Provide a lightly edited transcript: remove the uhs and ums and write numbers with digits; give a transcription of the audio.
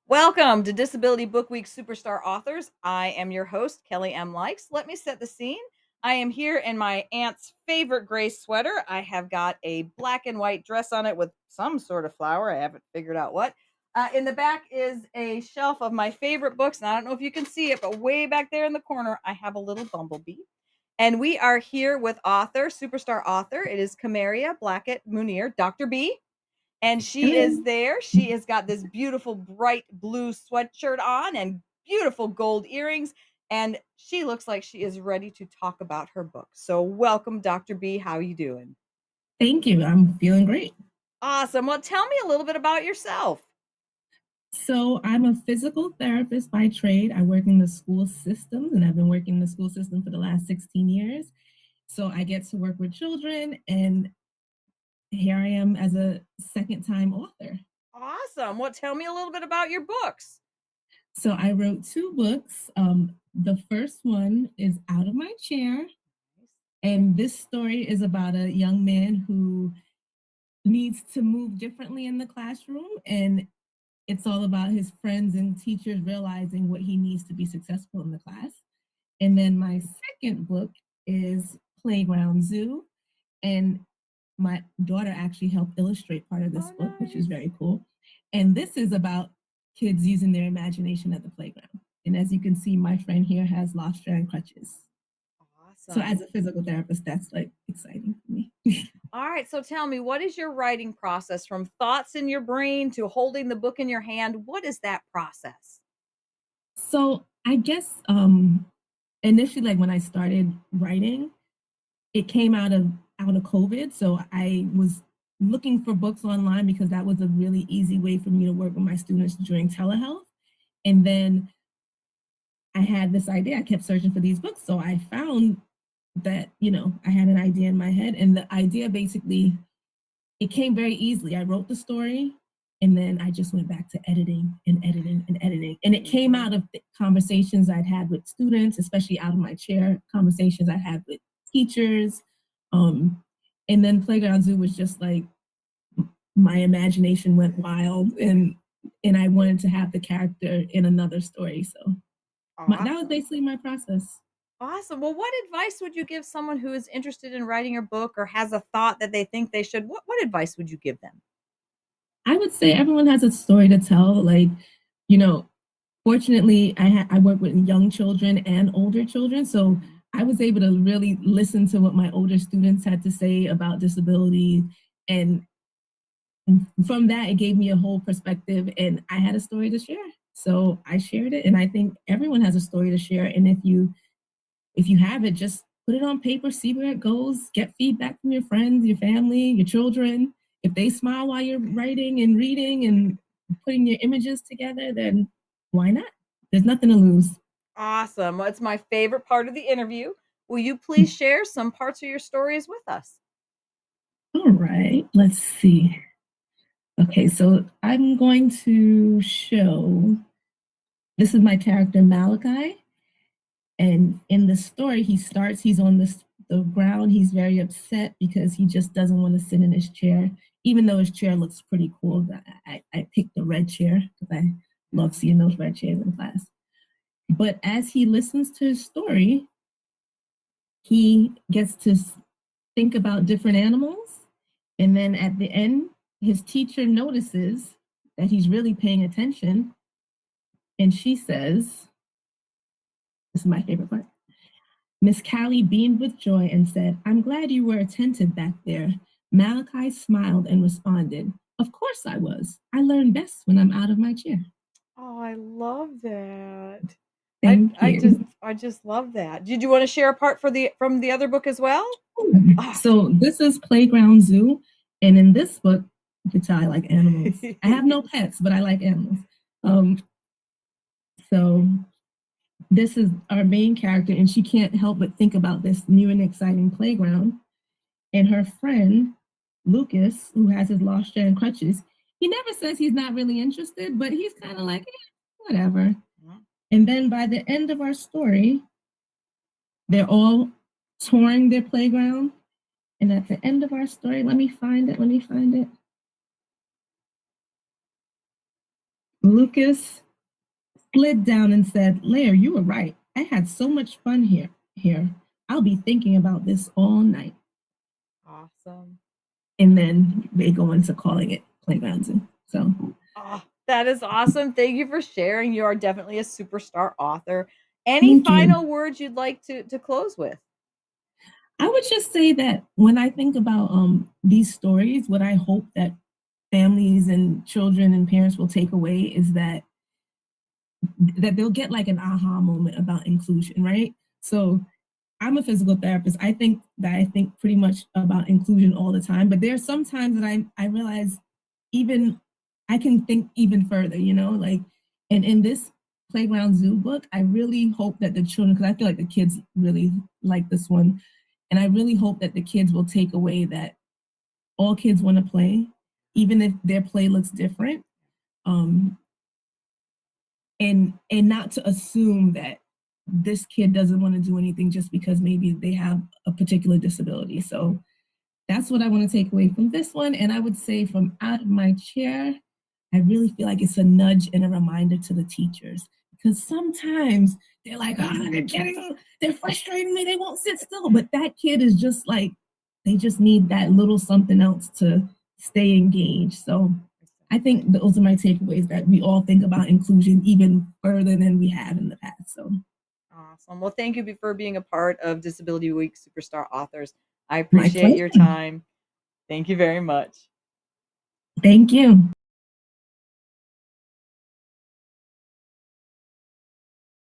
Welcome to Disability Book Week Superstar Authors. I am your host, Kelly M. Likes. Let me set the scene. I am here in my aunt's favorite gray sweater. I have got a black and white dress on it with some sort of flower. I haven't figured out what. In the back is a shelf of my favorite books. And I don't know if you can see it, but way back there in the corner, I have a little bumblebee. And we are here with superstar author. It is Kamaria, Blackett, Munir, Dr. B. And she Hello. is there. She has got this beautiful bright blue sweatshirt on and beautiful gold earrings. And she looks like she is ready to talk about her book. So welcome, Dr. B. How are you doing? Thank you. I'm feeling great. Awesome. Well, tell me a little bit about yourself. So, I'm a physical therapist by trade. I work in the school system, and I've been working in the school system for the last 16 years. So, I get to work with children, and here I am as a second time author. Awesome. Well, tell me a little bit about your books. So, I wrote two books. The first one is Out of My Chair, and this story is about a young man who needs to move differently in the classroom, and it's all about his friends and teachers realizing what he needs to be successful in the class. And then my second book is Playground Zoo. And my daughter actually helped illustrate part of this book, which is very cool. And this is about kids using their imagination at the playground. And as you can see, my friend here has lost strand crutches. So Awesome. as a physical therapist, that's like exciting for me. All right. So tell me, what is your writing process from thoughts in your brain to holding the book in your hand? What is that process? So I guess initially, like when I started writing, it came out of COVID. So I was looking for books online because that was a really easy way for me to work with my students during telehealth. And then I had this idea. I kept searching for these books. So I found that, I had an idea in my head. And the idea basically, it came very easily. I wrote the story and then I just went back to editing and editing and editing. And it came out of conversations I'd had with students, especially out of my chair, conversations I had with teachers. And then Playground Zoo was just like my imagination went wild and I wanted to have the character in another story. So that was Awesome. basically my process. Awesome. Well, what advice would you give someone who is interested in writing a book or has a thought that they think they should? What advice would you give them? I would say everyone has a story to tell. Like, you know, fortunately, I work with young children and older children, so I was able to really listen to what my older students had to say about disability, and from that, it gave me a whole perspective, and I had a story to share. So I shared it, and I think everyone has a story to share. And if you have it, just put it on paper, see where it goes, get feedback from your friends, your family, your children. If they smile while you're writing and reading and putting your images together, then why not? There's nothing to lose. Awesome. Well, it's my favorite part of the interview. Will you please share some parts of your stories with us? All right, let's see. Okay, so I'm going to show this is my character Malachi. And in the story, he's on the ground. He's very upset because he just doesn't want to sit in his chair, even though his chair looks pretty cool. I picked a red chair because I love seeing those red chairs in class. But as he listens to his story, he gets to think about different animals. And then at the end, his teacher notices that he's really paying attention. And she says, this is my favorite part. Miss Callie beamed with joy and said, I'm glad you were attentive back there. Malachi smiled and responded, Of course I was. I learn best when I'm out of my chair. Oh, I love that. I Thank I just you. I just love that. Did you want to share a part from the other book as well? Ah. So this is Playground Zoo. And in this book, you can tell I like animals. I have no pets, but I like animals. Um, so this is our main character, and she can't help but think about this new and exciting playground. And her friend, Lucas, who has his lost share and crutches, he never says he's not really interested, but he's kind of like, whatever. And then by the end of our story, they're all touring their playground. And at the end of our story, let me find it. Lucas slid down and said, Lair, you were right. I had so much fun here. I'll be thinking about this all night. Awesome. And then they go into calling it Playground Zoo. So that is awesome. Thank you for sharing. You are definitely a superstar author. Any final words you'd like to close with? I would just say that when I think about these stories, what I hope that families and children and parents will take away is that they'll get like an aha moment about inclusion, right? So I'm a physical therapist. I think pretty much about inclusion all the time, but there's some times that I realize even I can think even further, you know, like, and in this Playground Zoo book, I really hope that the children, because I feel like the kids really like this one, and I really hope that the kids will take away that all kids want to play, even if their play looks different, and not to assume that this kid doesn't want to do anything just because maybe they have a particular disability. So that's what I want to take away from this one. And I would say from out of my chair, I really feel like it's a nudge and a reminder to the teachers, because sometimes they're like, oh, they're frustrating me, they won't sit still. But that kid is just like, they just need that little something else to stay engaged. So I think those are my takeaways, that we all think about inclusion even further than we have in the past. So awesome. Well, thank you for being a part of Disability Week Superstar Authors. I appreciate your time. Thank you very much. Thank you.